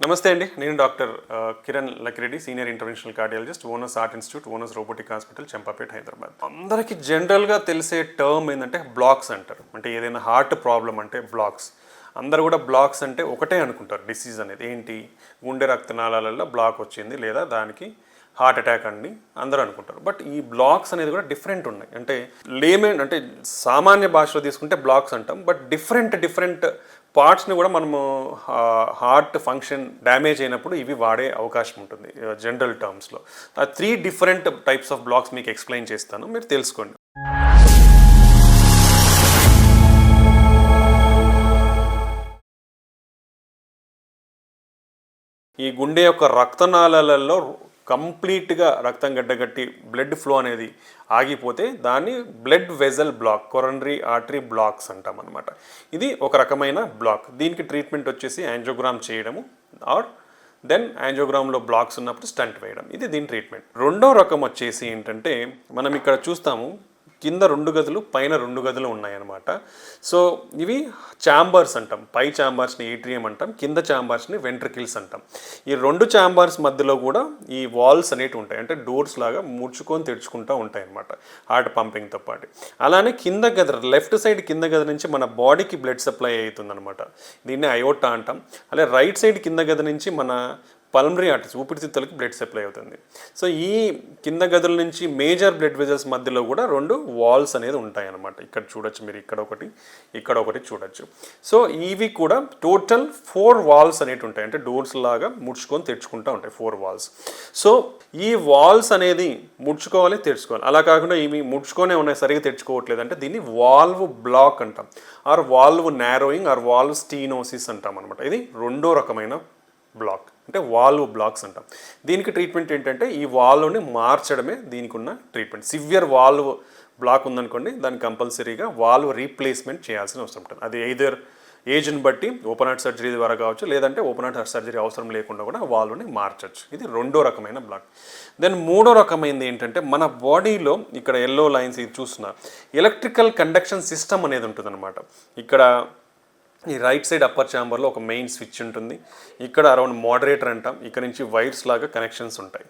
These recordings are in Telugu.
నమస్తే అండి, నేను doctor Kiran Lakkireddy, senior interventional cardiologist, owners heart institute, owners robotic hospital, Champapet, Hyderabad. అందరికీ జనరల్గా తెలిసే టర్మ్ ఏంటంటే బ్లాక్స్ అంటారు. అంటే ఏదైనా హార్ట్ ప్రాబ్లం అంటే బ్లాక్స్. అందరూ కూడా బ్లాక్స్ అంటే ఒకటే అనుకుంటారు. డిసీజ్ అనేది ఏంటి, గుండె రక్తనాళాలలో బ్లాక్ వచ్చింది లేదా దానికి హార్ట్ అటాక్ అండి అందరూ అనుకుంటారు. బట్ ఈ బ్లాక్స్ అనేది కూడా డిఫరెంట్ ఉన్నాయి. అంటే అంటే సామాన్య భాషలో తీసుకుంటే బ్లాక్స్ అంటాం. బట్ డిఫరెంట్ పార్ట్స్ని కూడా మనము హార్ట్ ఫంక్షన్ డ్యామేజ్ అయినప్పుడు ఇవి వాడే అవకాశం ఉంటుంది జనరల్ టర్మ్స్లో. 3 డిఫరెంట్ టైప్స్ ఆఫ్ బ్లాక్స్ మీకు ఎక్స్ప్లెయిన్ చేస్తాను, మీరు తెలుసుకోండి. ఈ గుండె యొక్క రక్తనాళాలలో కంప్లీట్గా రక్తం గడ్డగట్టి బ్లడ్ ఫ్లో అనేది ఆగిపోతే దాన్ని blood vessel black, coronary artery blocks అంటాం అనమాట. ఇది ఒక రకమైన బ్లాక్. దీనికి ట్రీట్మెంట్ వచ్చేసి యాంజియోగ్రామ్ చేయడము ఆర్ దెన్ యాంజియోగ్రామ్లో బ్లాక్స్ ఉన్నప్పుడు స్టంట్ వేయడం. ఇది దీని ట్రీట్మెంట్. రెండో రకం వచ్చేసి ఏంటంటే మనం ఇక్కడ చూస్తాము, కింద 2 గదులు పైన 2 గదులు ఉన్నాయన్నమాట. సో ఇవి ఛాంబర్స్ అంటాం. పై ఛాంబర్స్ని ఏట్రియం అంటాం, కింద ఛాంబర్స్ని వెంట్రికిల్స్ అంటాం. ఈ 2 ఛాంబర్స్ మధ్యలో కూడా ఈ వాల్స్ అనేవి ఉంటాయి. అంటే డోర్స్ లాగా ముడుచుకొని తెరుచుకుంటూ ఉంటాయి అన్నమాట హార్ట్ పంపింగ్తో పాటు. అలానే కింద గది, లెఫ్ట్ సైడ్ కింద గది నుంచి మన బాడీకి బ్లడ్ సప్లై అవుతుందన్నమాట. దీన్ని అయోటా అంటాం. అలాగే రైట్ సైడ్ కింద గది నుంచి మన పల్మనరీ ఆర్టరీస్, ఊపిరితిత్తులకి బ్లడ్ సప్లై అవుతుంది. సో ఈ కింద గదుల నుంచి మేజర్ బ్లడ్ వెజల్స్ మధ్యలో కూడా 2 వాల్స్ అనేది ఉంటాయి అన్నమాట. ఇక్కడ చూడొచ్చు మీరు, ఇక్కడ ఒకటి చూడొచ్చు. సో ఇవి కూడా టోటల్ 4 వాల్స్ అనేవి ఉంటాయి. అంటే డోర్స్ లాగా ముడుచుకొని తెరుచుకుంటూ ఉంటాయి 4 వాల్స్. సో ఈ వాల్స్ అనేది ముడుచుకోవాలి, తెరుచుకోవాలి. అలా కాకుండా ఇవి ముడుచుకొనే ఉన్నాయి, సరిగా తెరుచుకోవట్లేదు అంటే దీన్ని వాల్వ్ బ్లాక్ అంటాం, or valve narrowing or valve stenosis అంటాం అనమాట. ఇది రెండో రకమైన బ్లాక్, అంటే వాల్వ్ బ్లాక్స్ అంటాం. దీనికి ట్రీట్మెంట్ ఏంటంటే ఈ వాల్వ్ని మార్చడమే దీనికి ఉన్న ట్రీట్మెంట్. సివియర్ వాల్వ్ బ్లాక్ ఉందనుకోండి, దానికి కంపల్సరీగా వాల్వ్ రీప్లేస్మెంట్ చేయాల్సిన అవసరం ఉంటుంది. అది ఎయిదర్ ఏజ్ని బట్టి ఓపెన్ హార్ట్ సర్జరీ ద్వారా కావచ్చు, లేదంటే ఓపెన్ హార్ట్ సర్జరీ అవసరం లేకుండా కూడా వాల్వ్ని మార్చవచ్చు. ఇది రెండో రకమైన బ్లాక్. దెన్ మూడో రకమైనది ఏంటంటే మన బాడీలో ఇక్కడ ఎల్లో లైన్స్ ఇది చూస్తున్నారు, ఎలక్ట్రికల్ కండక్షన్ సిస్టమ్ అనేది ఉంటుంది అనమాట. ఇక్కడ ఈ రైట్ సైడ్ అప్పర్ ఛాంబర్లో ఒక మెయిన్ స్విచ్ ఉంటుంది. ఇక్కడ అరౌండ్ మోడరేటర్ అంటాం. ఇక్కడ నుంచి వైర్స్ లాగా కనెక్షన్స్ ఉంటాయి.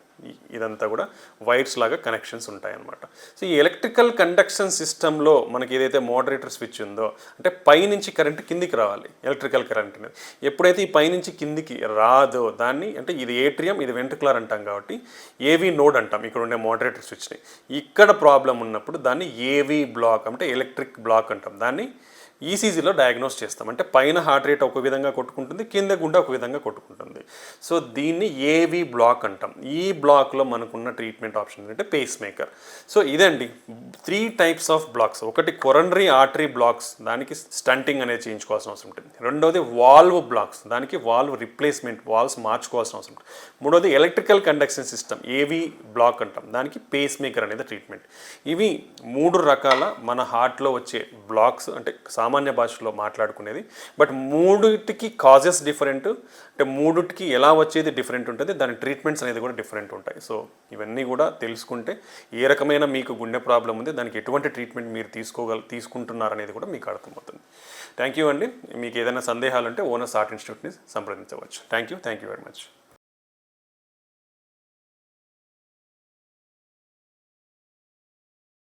ఇదంతా కూడా వైర్స్ లాగా కనెక్షన్స్ ఉంటాయి అన్నమాట. సో ఈ ఎలక్ట్రికల్ కండక్షన్ సిస్టంలో మనకి ఏదైతే మోడరేటర్ స్విచ్ ఉందో, అంటే పైనుంచి కరెంట్ కిందికి రావాలి. ఎలక్ట్రికల్ కరెంట్ అనేది ఎప్పుడైతే ఈ పైనుంచి కిందికి రాదో దాన్ని, అంటే ఇది ఏట్రియం, ఇది వెంట్రికులర్ అంటాం కాబట్టి ఏవీ నోడ్ అంటాం ఇక్కడ ఉండే మోడరేటర్ స్విచ్ని. ఇక్కడ ప్రాబ్లం ఉన్నప్పుడు దాన్ని ఏవీ బ్లాక్ అంటే ఎలక్ట్రిక్ బ్లాక్ అంటాం. దాన్ని ఈసీజీలో డయాగ్నోస్ చేస్తాం. అంటే పైన హార్ట్ రేట్ ఒక విధంగా కొట్టుకుంటుంది, కింద గుండె ఒక విధంగా కొట్టుకుంటుంది. సో దీన్ని ఏవీ బ్లాక్ అంటాం. ఈ బ్లాక్లో మనకున్న ట్రీట్మెంట్ ఆప్షన్ ఏంటంటే పేస్ మేకర్. సో ఇదండి 3 టైప్స్ ఆఫ్ బ్లాక్స్. ఒకటి కొరనరీ ఆర్టరీ బ్లాక్స్, దానికి స్టంటింగ్ అనేది చేయించుకోవాల్సిన అవసరం ఉంటుంది. రెండోది వాల్వ్ బ్లాక్స్, దానికి వాల్వ్ రిప్లేస్మెంట్, వాల్వ్స్ మార్చుకోవాల్సిన అవసరం ఉంటుంది. మూడోది ఎలక్ట్రికల్ కండక్షన్ సిస్టమ్, ఏవీ బ్లాక్ అంటాం, దానికి పేస్ మేకర్ అనేది ట్రీట్మెంట్. ఇవి 3 రకాల మన హార్ట్లో వచ్చే బ్లాక్స్, అంటే సామాన్య భాషలో మాట్లాడుకునేది. బట్ 3టికి కాజెస్ డిఫరెంట్, అంటే 3టికి ఎలా వచ్చేది డిఫరెంట్ ఉంటుంది, దాని ట్రీట్మెంట్స్ అనేది కూడా డిఫరెంట్ ఉంటాయి. సో ఇవన్నీ కూడా తెలుసుకుంటే ఏ రకమైన మీకు గుండె ప్రాబ్లం ఉంది, దానికి ఎటువంటి ట్రీట్మెంట్ మీరు తీసుకుంటున్నారనేది కూడా మీకు అర్థమవుతుంది. థ్యాంక్ యూ అండి. మీకు ఏదైనా సందేహాలు ఉంటే ఓనర్స్ హార్ట్ ఇన్స్టిట్యూట్ని సంప్రదించవచ్చు. Thank you very much.